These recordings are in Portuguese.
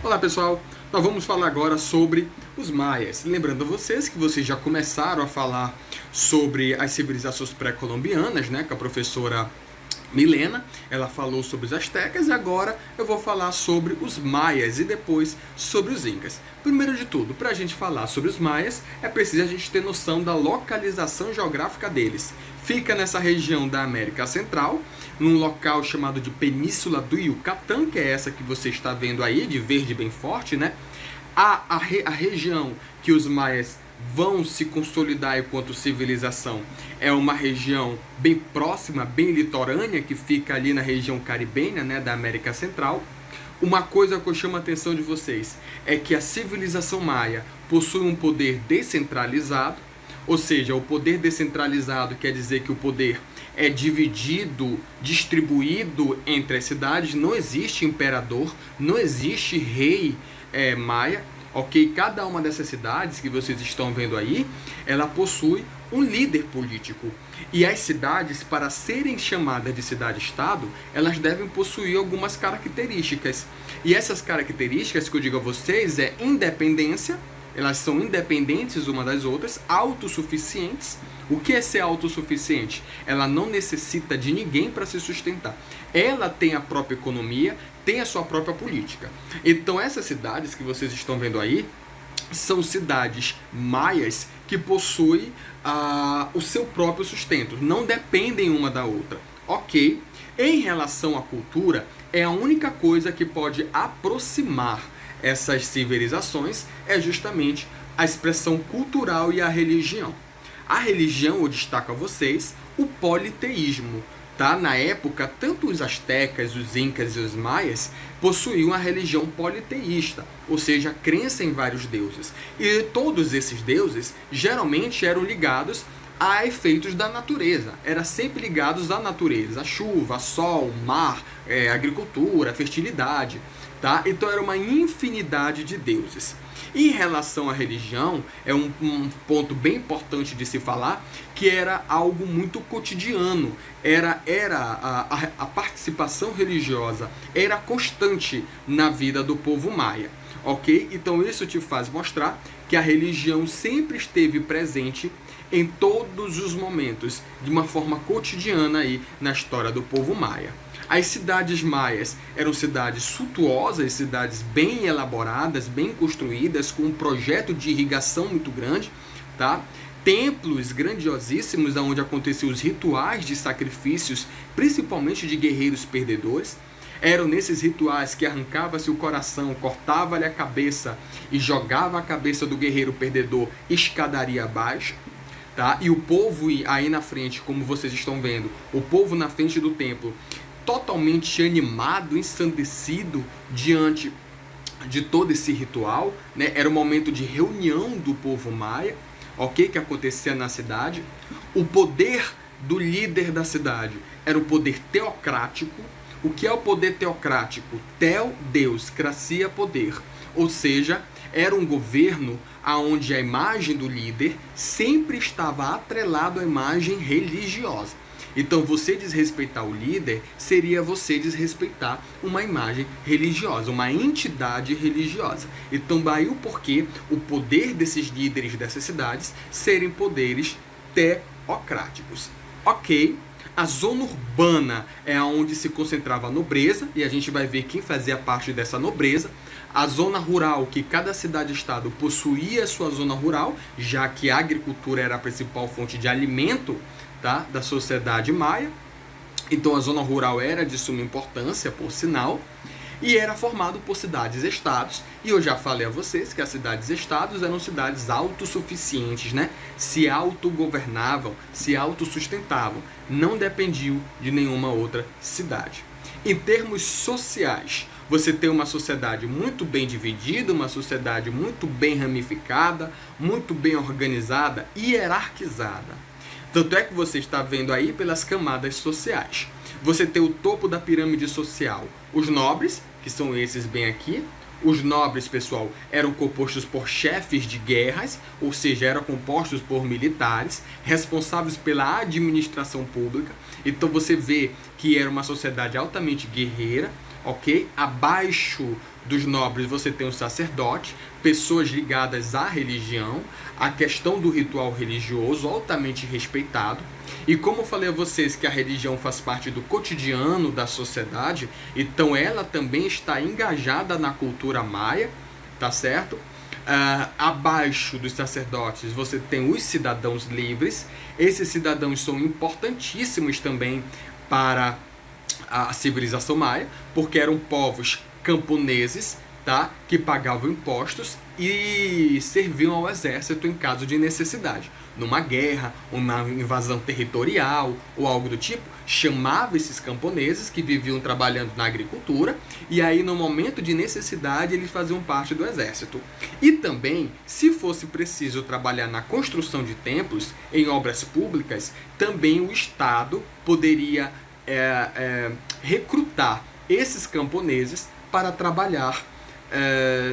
Olá pessoal, nós vamos falar agora sobre os maias. Lembrando a vocês que vocês já começaram a falar sobre as civilizações pré-colombianas, né, com a professora Milena. Ela falou sobre os astecas e agora eu vou falar sobre os maias e depois sobre os incas. Primeiro de tudo, para a gente falar sobre os maias, é preciso a gente ter noção da localização geográfica deles. Fica nessa região da América Central, num local chamado de Península do Yucatán, que é essa que você está vendo aí, de verde bem forte, né? A região que os maias vão se consolidar enquanto civilização é uma região bem próxima, bem litorânea, que fica ali na região caribenha, né, da América Central. Uma coisa que eu chamo a atenção de vocês é que a civilização maia possui um poder descentralizado, ou seja, o poder descentralizado quer dizer que o poder é dividido, distribuído entre as cidades, não existe imperador, não existe rei maia, ok? Cada uma dessas cidades que vocês estão vendo aí, ela possui um líder político. E as cidades, para serem chamadas de cidade-estado, elas devem possuir algumas características. E essas características que eu digo a vocês é independência, elas são independentes uma das outras, autossuficientes. O que é ser autossuficiente? Ela não necessita de ninguém para se sustentar. Ela tem a própria economia, tem a sua própria política. Então essas cidades que vocês estão vendo aí são cidades maias que possuem o seu próprio sustento, não dependem uma da outra. Ok? Em relação à cultura, é a única coisa que pode aproximar essas civilizações é justamente a expressão cultural e a religião. A religião, eu destaco a vocês, o politeísmo. Tá? Na época, tanto os astecas, os incas e os maias possuíam a religião politeísta, ou seja, a crença em vários deuses. E todos esses deuses geralmente eram ligados a efeitos da natureza, eram sempre ligados à natureza, a chuva, sol, mar, agricultura, fertilidade. Tá? Então era uma infinidade de deuses. Em relação à religião, é um ponto bem importante de se falar, que era algo muito cotidiano, a participação religiosa era constante na vida do povo maia, ok? Então isso te faz mostrar que a religião sempre esteve presente em todos os momentos, de uma forma cotidiana aí na história do povo maia. As cidades maias eram cidades suntuosas, cidades bem elaboradas, bem construídas, com um projeto de irrigação muito grande, tá? Templos grandiosíssimos onde aconteciam os rituais de sacrifícios, principalmente de guerreiros perdedores. Eram nesses rituais que arrancava-se o coração, cortava-lhe a cabeça e jogava a cabeça do guerreiro perdedor escadaria abaixo. Tá? E o povo aí na frente, como vocês estão vendo, o povo na frente do templo, totalmente animado, ensandecido diante de todo esse ritual, né? Era um momento de reunião do povo maia, ok? Que acontecia na cidade. O poder do líder da cidade era o poder teocrático. O que é o poder teocrático? Teo, Deus, cracia, poder. Ou seja, era um governo onde a imagem do líder sempre estava atrelado à imagem religiosa. Então, você desrespeitar o líder seria você desrespeitar uma imagem religiosa, uma entidade religiosa. Então, daí o porquê o poder desses líderes dessas cidades serem poderes teocráticos. Ok? A zona urbana é onde se concentrava a nobreza, e a gente vai ver quem fazia parte dessa nobreza. A zona rural, que cada cidade-estado possuía sua zona rural, já que a agricultura era a principal fonte de alimento, tá, da sociedade maia. Então a zona rural era de suma importância, por sinal, e era formado por cidades-estados. E eu já falei a vocês que as cidades-estados eram cidades autossuficientes, né? Se autogovernavam, se autossustentavam, não dependiam de nenhuma outra cidade. Em termos sociais, você tem uma sociedade muito bem dividida, uma sociedade muito bem ramificada, muito bem organizada e hierarquizada. Tanto é que você está vendo aí pelas camadas sociais. Você tem o topo da pirâmide social, os nobres, que são esses bem aqui. Os nobres, pessoal, eram compostos por chefes de guerras, ou seja, eram compostos por militares, responsáveis pela administração pública. Então você vê que era uma sociedade altamente guerreira, ok? Abaixo dos nobres você tem o sacerdote, pessoas ligadas à religião, a questão do ritual religioso altamente respeitado. E como eu falei a vocês que a religião faz parte do cotidiano da sociedade, então ela também está engajada na cultura maia, tá certo? Abaixo dos sacerdotes você tem os cidadãos livres. Esses cidadãos são importantíssimos também para a civilização maia, porque eram povos camponeses, tá? Que pagavam impostos e serviam ao exército em caso de necessidade. Numa guerra, uma invasão territorial ou algo do tipo, chamava esses camponeses que viviam trabalhando na agricultura e aí no momento de necessidade eles faziam parte do exército. E também, se fosse preciso trabalhar na construção de templos, em obras públicas, também o Estado poderia recrutar esses camponeses para trabalhar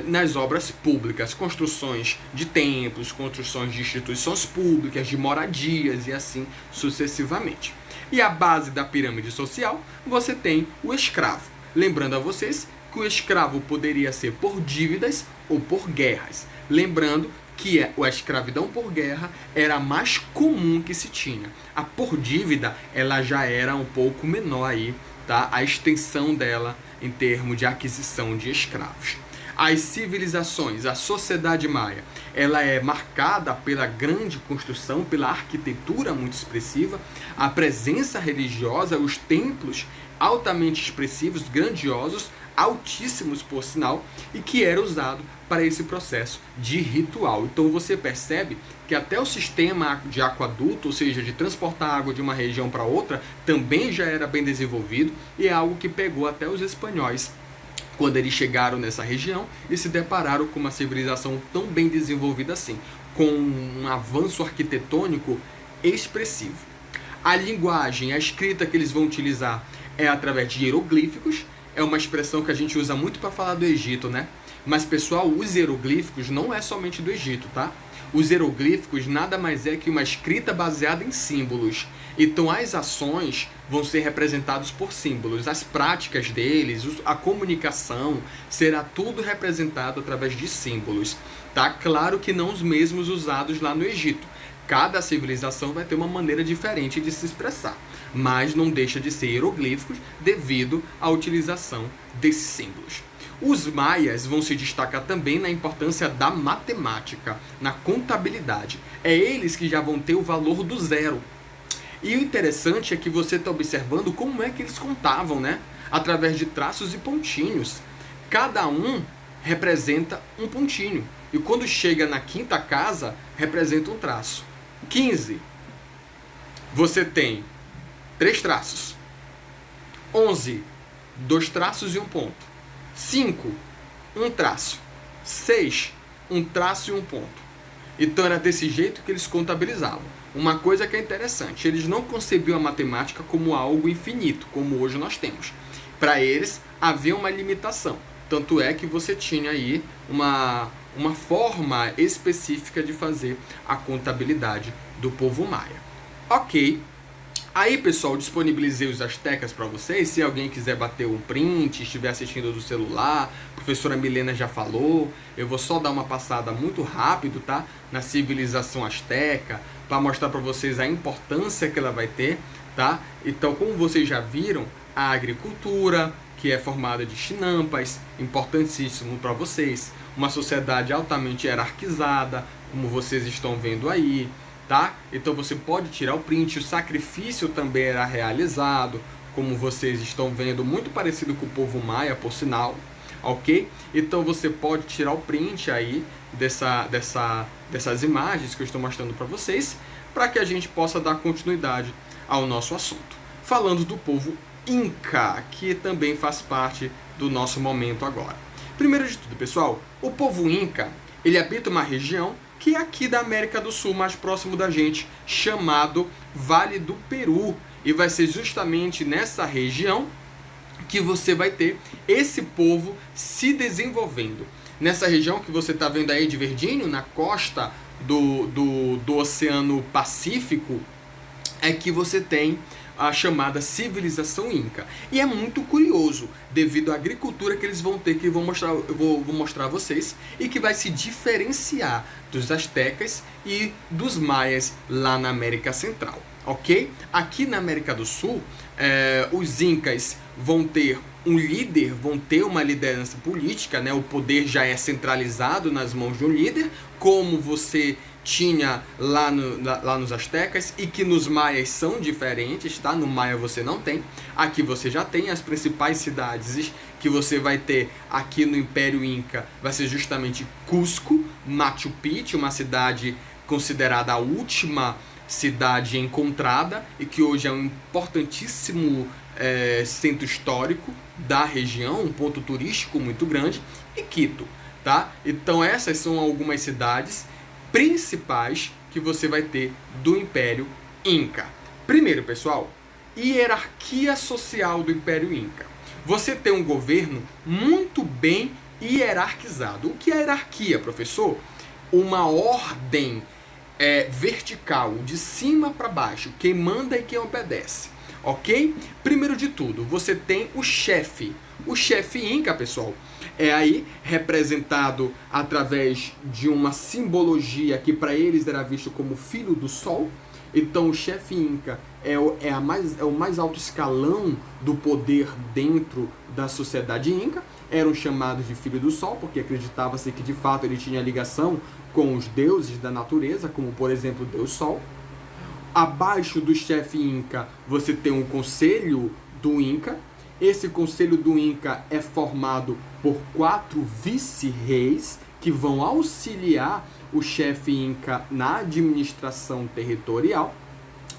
nas obras públicas, construções de templos, construções de instituições públicas, de moradias e assim sucessivamente. E a base da pirâmide social, você tem o escravo. Lembrando a vocês que o escravo poderia ser por dívidas ou por guerras. Lembrando que a escravidão por guerra era a mais comum que se tinha. A por dívida, ela já era um pouco menor aí, tá? A extensão dela em termos de aquisição de escravos. As civilizações, a sociedade maia, ela é marcada pela grande construção, pela arquitetura muito expressiva, a presença religiosa, os templos altamente expressivos, grandiosos, altíssimos por sinal, e que era usado para esse processo de ritual. Então você percebe que até o sistema de aquaduto, ou seja, de transportar água de uma região para outra, também já era bem desenvolvido e é algo que pegou até os espanhóis quando eles chegaram nessa região e se depararam com uma civilização tão bem desenvolvida assim, com um avanço arquitetônico expressivo. A linguagem, a escrita que eles vão utilizar é através de hieroglíficos, é uma expressão que a gente usa muito para falar do Egito, né? Mas, pessoal, os hieroglíficos não é somente do Egito, tá? Os hieroglíficos nada mais é que uma escrita baseada em símbolos. Então, as ações vão ser representadas por símbolos. As práticas deles, a comunicação, será tudo representado através de símbolos. Tá? Claro que não os mesmos usados lá no Egito. Cada civilização vai ter uma maneira diferente de se expressar. Mas não deixa de ser hieroglíficos devido à utilização desses símbolos. Os maias vão se destacar também na importância da matemática, na contabilidade. É eles que já vão ter o valor do zero. E o interessante é que você está observando como é que eles contavam, né? Através de traços e pontinhos. Cada um representa um pontinho. E quando chega na quinta casa, representa um traço. 15. Você tem 3 traços. 11. 2 traços e um ponto. 5, um traço. 6, um traço e um ponto. Então era desse jeito que eles contabilizavam. Uma coisa que é interessante, eles não concebiam a matemática como algo infinito, como hoje nós temos. Para eles havia uma limitação. Tanto é que você tinha aí uma forma específica de fazer a contabilidade do povo maia. Ok. Aí, pessoal, disponibilizei os astecas para vocês. Se alguém quiser bater um print, estiver assistindo do celular, a professora Milena já falou. Eu vou só dar uma passada muito rápido, tá? Na civilização asteca, para mostrar para vocês a importância que ela vai ter, tá? Então, como vocês já viram, a agricultura, que é formada de chinampas, importantíssimo para vocês. Uma sociedade altamente hierarquizada, como vocês estão vendo aí. Tá? Então você pode tirar o print, o sacrifício também era realizado, como vocês estão vendo, muito parecido com o povo maia, por sinal, ok? Então você pode tirar o print aí dessas imagens que eu estou mostrando para vocês, para que a gente possa dar continuidade ao nosso assunto. Falando do povo Inca, que também faz parte do nosso momento agora. Primeiro de tudo, pessoal, o povo Inca, ele habita uma região que é aqui da América do Sul, mais próximo da gente, chamado Vale do Peru. E vai ser justamente nessa região que você vai ter esse povo se desenvolvendo. Nessa região que você está vendo aí de verdinho, na costa do Oceano Pacífico, é que você tem a chamada civilização Inca. E é muito curioso, devido à agricultura que eles vão ter, que eu vou mostrar a vocês, e que vai se diferenciar dos astecas e dos maias lá na América Central, ok? Aqui na América do Sul, os incas vão ter um líder, vão ter uma liderança política, né? O poder já é centralizado nas mãos de um líder, como você tinha lá nos astecas, e que nos maias são diferentes, tá? No maia você não tem, aqui você já tem. As principais cidades que você vai ter aqui no Império Inca vai ser justamente Cusco, Machu Picchu, uma cidade considerada a última cidade encontrada e que hoje é um importantíssimo centro histórico da região, um ponto turístico muito grande, e Quito, tá? Então essas são algumas cidades principais que você vai ter do Império Inca. Primeiro, pessoal, hierarquia social do Império Inca. Você tem um governo muito bem hierarquizado. O que é hierarquia, professor? Uma ordem vertical, de cima para baixo, quem manda e quem obedece, ok? Primeiro de tudo, você tem o chefe. O chefe Inca, pessoal, é aí representado através de uma simbologia que para eles era visto como filho do sol. Então o chefe Inca é o mais alto escalão do poder dentro da sociedade Inca. Eram chamados de filho do sol porque acreditava-se que de fato ele tinha ligação com os deuses da natureza, como por exemplo o Deus Sol. Abaixo do chefe Inca você tem o conselho do Inca. Esse conselho do Inca é formado por 4 vice-reis que vão auxiliar o chefe Inca na administração territorial,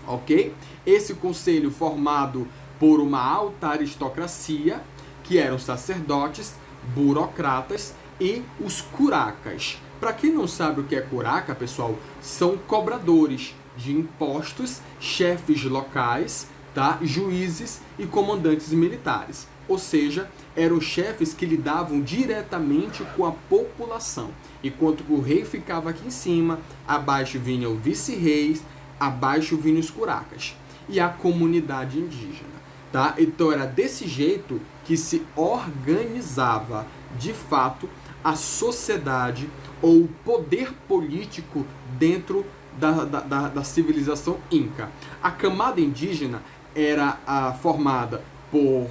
ok? Esse conselho formado por uma alta aristocracia, que eram sacerdotes, burocratas e os curacas. Para quem não sabe o que é curaca, pessoal, são cobradores de impostos, chefes locais, tá? Juízes e comandantes militares. Ou seja, eram chefes que lidavam diretamente com a população. Enquanto o rei ficava aqui em cima, abaixo vinham vice-reis, abaixo vinham os curacas e a comunidade indígena, tá? Então era desse jeito que se organizava, de fato, a sociedade ou o poder político dentro da civilização Inca. A camada indígena era formada por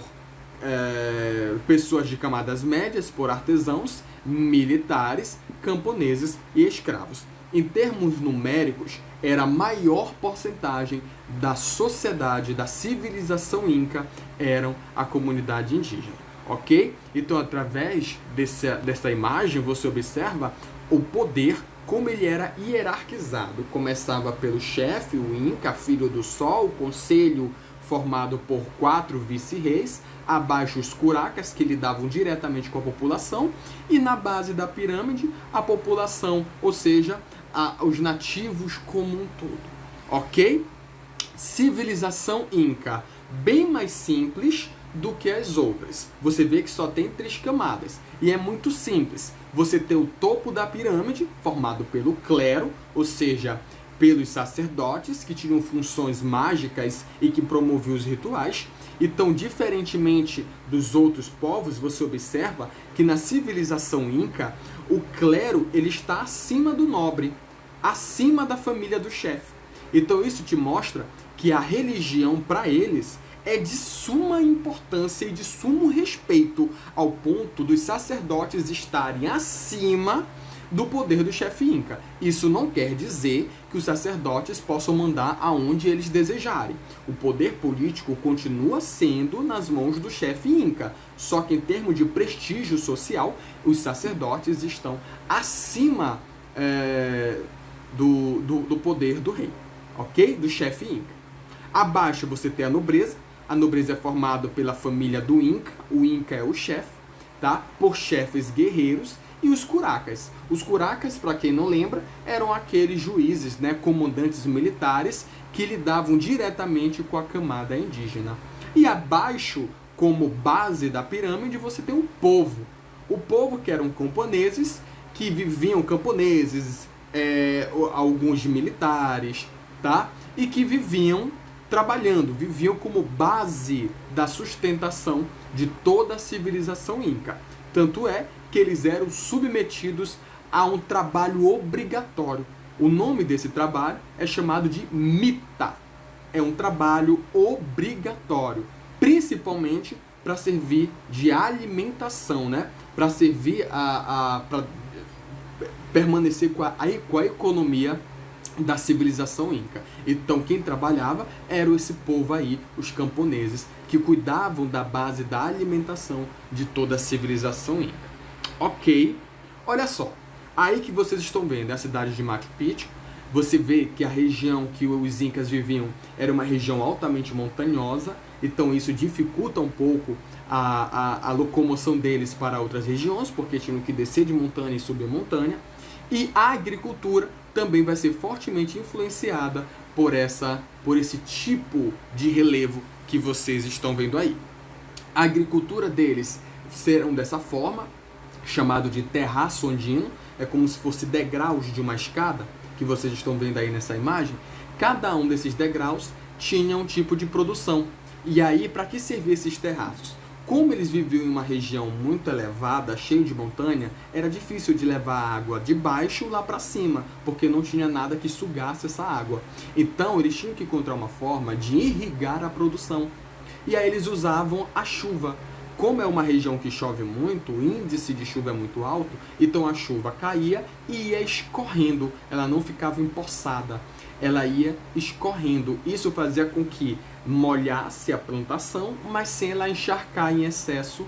pessoas de camadas médias, por artesãos, militares, camponeses e escravos. Em termos numéricos, era a maior porcentagem da sociedade, da civilização Inca, eram a comunidade indígena, ok? Então, através dessa imagem, você observa o poder, como ele era hierarquizado. Começava pelo chefe, o Inca, filho do sol, o conselho formado por 4 vice-reis, abaixo os curacas, que lidavam diretamente com a população, e na base da pirâmide, a população, ou seja, os nativos como um todo, ok? Civilização Inca, bem mais simples do que as outras. Você vê que só tem 3 camadas, e é muito simples. Você tem o topo da pirâmide, formado pelo clero, ou seja, pelos sacerdotes, que tinham funções mágicas e que promoviam os rituais. Então, diferentemente dos outros povos, você observa que na civilização Inca, o clero ele está acima do nobre, acima da família do chefe. Então, isso te mostra que a religião, para eles, é de suma importância e de sumo respeito, ao ponto dos sacerdotes estarem acima do poder do chefe Inca. Isso não quer dizer que os sacerdotes possam mandar aonde eles desejarem. O poder político continua sendo nas mãos do chefe Inca, só que em termos de prestígio social, os sacerdotes estão acima do poder do rei, ok? Do chefe Inca. Abaixo você tem a nobreza. A nobreza é formada pela família do Inca. O Inca é o chefe, tá? Por chefes guerreiros. E os curacas. Os curacas, para quem não lembra, eram aqueles juízes, né, comandantes militares que lidavam diretamente com a camada indígena. E abaixo, como base da pirâmide, você tem o povo. O povo que eram camponeses, que viviam camponeses, alguns militares, tá? E que viviam trabalhando, viviam como base da sustentação de toda a civilização inca. Tanto é que eles eram submetidos a um trabalho obrigatório. O nome desse trabalho é chamado de mita. É um trabalho obrigatório, principalmente para servir de alimentação, né? Para servir para permanecer com a economia da civilização inca. Então quem trabalhava era esse povo aí, os camponeses, que cuidavam da base da alimentação de toda a civilização inca. Ok, olha só, aí que vocês estão vendo é a cidade de Machu Picchu. Você vê que a região que os incas viviam era uma região altamente montanhosa, então isso dificulta um pouco a locomoção deles para outras regiões, porque tinham que descer de montanha e subir montanha. E a agricultura também vai ser fortemente influenciada por esse tipo de relevo que vocês estão vendo aí. A agricultura deles serão dessa forma, chamado de terraço andino, é como se fosse degraus de uma escada, que vocês estão vendo aí nessa imagem. Cada um desses degraus tinha um tipo de produção. E aí, para que serviam esses terraços? Como eles viviam em uma região muito elevada, cheia de montanha, era difícil de levar a água de baixo lá para cima, porque não tinha nada que sugasse essa água. Então, eles tinham que encontrar uma forma de irrigar a produção. E aí eles usavam a chuva. Como é uma região que chove muito, o índice de chuva é muito alto, então a chuva caía e ia escorrendo, ela não ficava empoçada, ela ia escorrendo. Isso fazia com que molhasse a plantação, mas sem ela encharcar em excesso,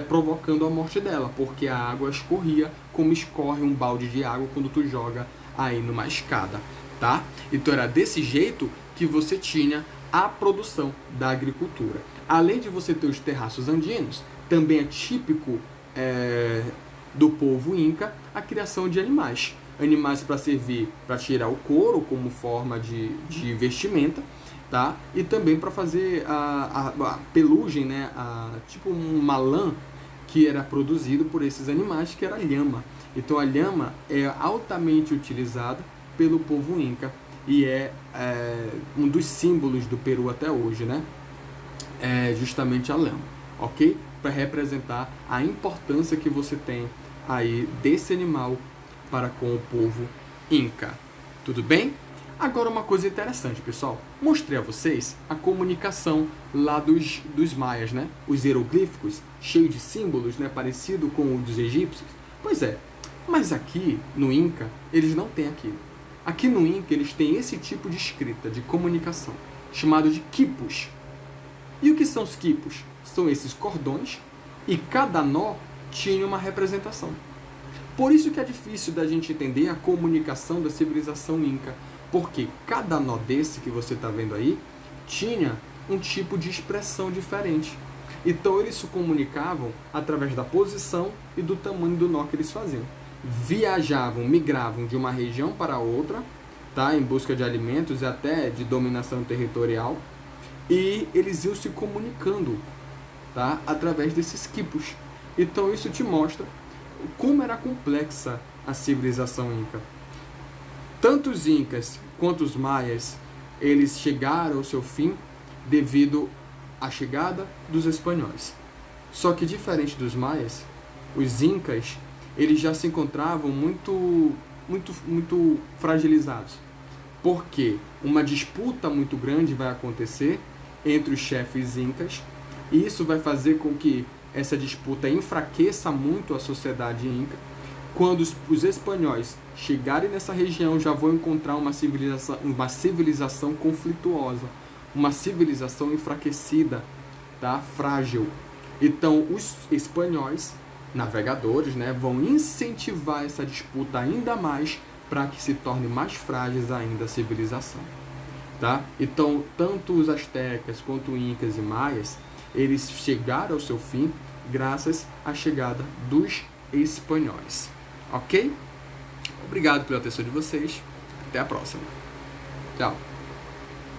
provocando a morte dela, porque a água escorria como escorre um balde de água quando tu joga aí numa escada, tá? Então era desse jeito que você tinha a produção da agricultura. Além de você ter os terraços andinos, também é típico do povo inca a criação de animais. Animais para servir, para tirar o couro como forma de vestimenta, tá? E também para fazer a pelugem, né? Tipo uma lã que era produzido por esses animais, que era a lhama. Então a lhama é altamente utilizada pelo povo inca e é um dos símbolos do Peru até hoje, né? É justamente a lhama, ok? Para representar a importância que você tem aí desse animal para com o povo inca. Tudo bem? Agora uma coisa interessante, pessoal. Mostrei a vocês a comunicação lá dos maias, né? Os hieroglíficos, cheios de símbolos, né? Parecido com o dos egípcios. Pois é, mas aqui no Inca, eles não têm aquilo. Aqui no Inca, eles têm esse tipo de escrita, de comunicação, chamado de quipus. E o que são os quipus? São esses cordões e cada nó tinha uma representação. Por isso que é difícil da gente entender a comunicação da civilização inca, porque cada nó desse que você está vendo aí tinha um tipo de expressão diferente. Então eles se comunicavam através da posição e do tamanho do nó que eles faziam. Viajavam, migravam de uma região para outra, tá? Em busca de alimentos e até de dominação territorial, e eles iam se comunicando, tá? Através desses quipus. Então isso te mostra como era complexa a civilização inca. Tanto os incas quanto os maias, eles chegaram ao seu fim devido à chegada dos espanhóis. Só que diferente dos maias, os incas, eles já se encontravam muito fragilizados. Porque uma disputa muito grande vai acontecer entre os chefes incas, e isso vai fazer com que essa disputa enfraqueça muito a sociedade inca. Quando os espanhóis chegarem nessa região, já vão encontrar uma civilização conflituosa, uma civilização enfraquecida, tá? Frágil. Então, os espanhóis, navegadores, né, vão incentivar essa disputa ainda mais para que se torne mais frágeis ainda a civilização. Tá? Então, tanto os astecas quanto incas e maias, eles chegaram ao seu fim graças à chegada dos espanhóis. Ok? Obrigado pela atenção de vocês. Até a próxima. Tchau.